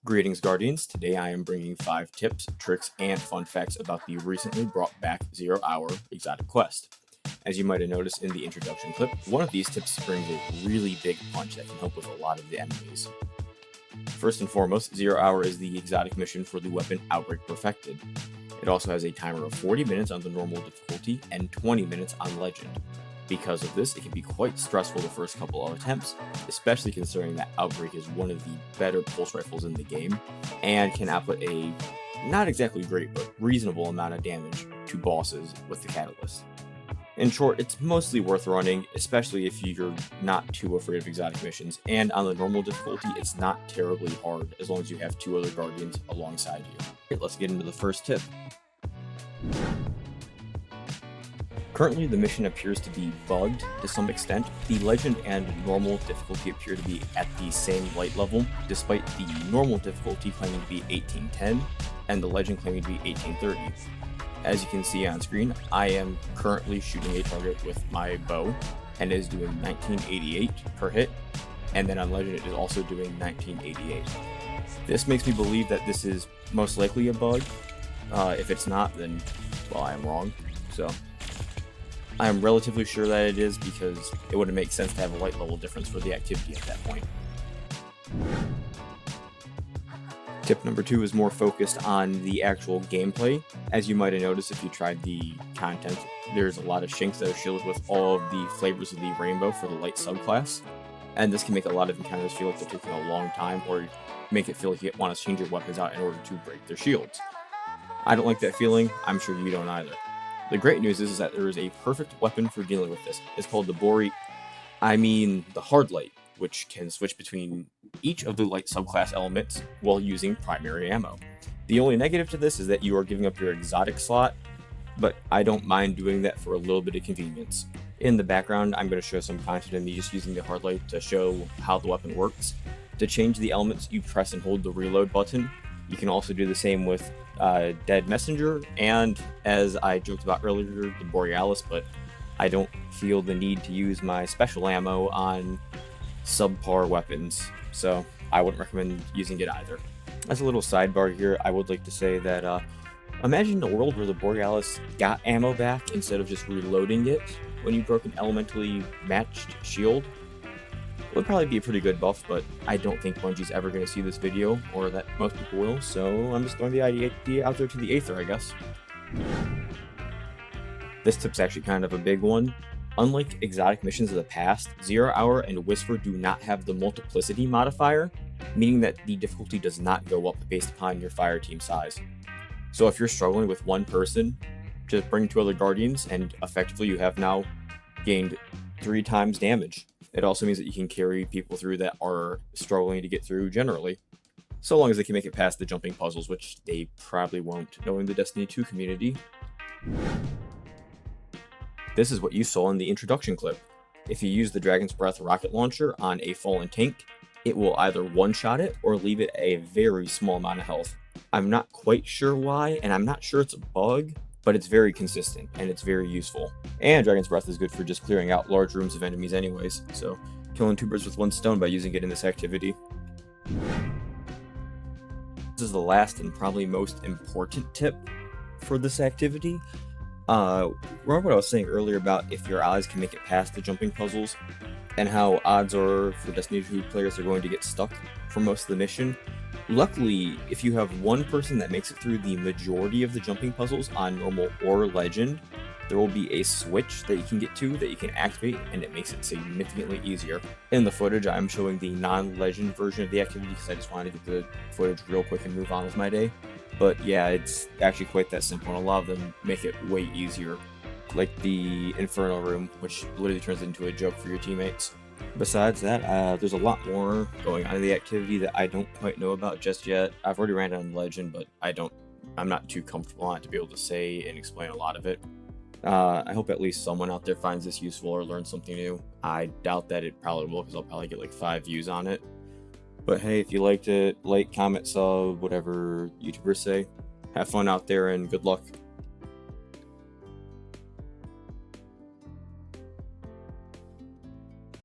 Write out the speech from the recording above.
Greetings, Guardians. Today I am bringing 5 tips, tricks, and fun facts about the recently brought back 0 Hour Exotic Quest. As you might have noticed in the introduction clip, one of these tips brings a really big punch that can help with a lot of the enemies. First and foremost, 0 Hour is the exotic mission for the weapon Outbreak Perfected. It also has a timer of 40 minutes on the normal difficulty and 20 minutes on legend. Because of this, it can be quite stressful the first couple of attempts, especially considering that Outbreak is one of the better pulse rifles in the game, and can output a not exactly great, but reasonable amount of damage to bosses with the catalyst. In short, it's mostly worth running, especially if you're not too afraid of exotic missions, and on the normal difficulty, it's not terribly hard as long as you have 2 other Guardians alongside you. Okay, let's get into the first tip. Currently, the mission appears to be bugged to some extent. The legend and normal difficulty appear to be at the same light level, despite the normal difficulty claiming to be 1810 and the legend claiming to be 1830. As you can see on screen, I am currently shooting a target with my bow, and it is doing 1988 per hit, and then on legend it is also doing 1988. This makes me believe that this is most likely a bug. If it's not, then, well, I am wrong. So I am relatively sure that it is, because it wouldn't make sense to have a light level difference for the activity at that point. Tip number 2 is more focused on the actual gameplay. As you might have noticed if you tried the content, there's a lot of shinks that are shielded with all of the flavors of the rainbow for the light subclass, and this can make a lot of encounters feel like they're taking a long time, or make it feel like you want to change your weapons out in order to break their shields. I don't like that feeling. I'm sure you don't either. The great news is that there is a perfect weapon for dealing with this. It's called the Hard Light, which can switch between each of the light subclass elements while using primary ammo. The only negative to this is that you are giving up your exotic slot, but I don't mind doing that for a little bit of convenience. In the background, I'm going to show some content of me just using the Hard Light to show how the weapon works. To change the elements, you press and hold the reload button. You can also do the same with Dead Messenger, and as I joked about earlier, the Borealis, but I don't feel the need to use my special ammo on subpar weapons, so I wouldn't recommend using it either. As a little sidebar here, I would like to say that imagine a world where the Borealis got ammo back instead of just reloading it when you broke an elementally matched shield. It would probably be a pretty good buff, but I don't think Bungie's ever going to see this video, or that most people will, so I'm just throwing the idea out there to the aether, I guess. This tip's actually kind of a big one. Unlike exotic missions of the past, 0 Hour and Whisper do not have the multiplicity modifier, meaning that the difficulty does not go up based upon your fire team size. So if you're struggling with one person, just bring 2 other Guardians, and effectively you have now gained 3 times damage. It also means that you can carry people through that are struggling to get through generally, so long as they can make it past the jumping puzzles, which they probably won't, knowing the Destiny 2 community. This is what you saw in the introduction clip. If you use the Dragon's Breath rocket launcher on a fallen tank, it will either one-shot it or leave it a very small amount of health. I'm not quite sure why, and I'm not sure it's a bug, but it's very consistent and it's very useful. And Dragon's Breath is good for just clearing out large rooms of enemies anyways, so killing 2 birds with 1 stone by using it in this activity. This is the last and probably most important tip for this activity. Remember what I was saying earlier about if your allies can make it past the jumping puzzles, and how odds are for Destiny 2 players are going to get stuck for most of the mission? Luckily, if you have one person that makes it through the majority of the jumping puzzles on normal or legend, there will be a switch that you can get to that you can activate, and it makes it significantly easier. In the footage, I'm showing the non-legend version of the activity because I just wanted to get the footage real quick and move on with my day. But yeah, it's actually quite that simple, and a lot of them make it way easier. Like the Inferno room, which literally turns into a joke for your teammates. Besides that, there's a lot more going on in the activity that I don't quite know about just yet. I've already ran it on legend, but I'm not too comfortable on it to be able to say and explain a lot of it. I hope at least someone out there finds this useful or learns something new. I doubt that it probably will, because I'll probably get like 5 views on it. But hey, if you liked it, like, comment, sub, whatever YouTubers say. Have fun out there and good luck.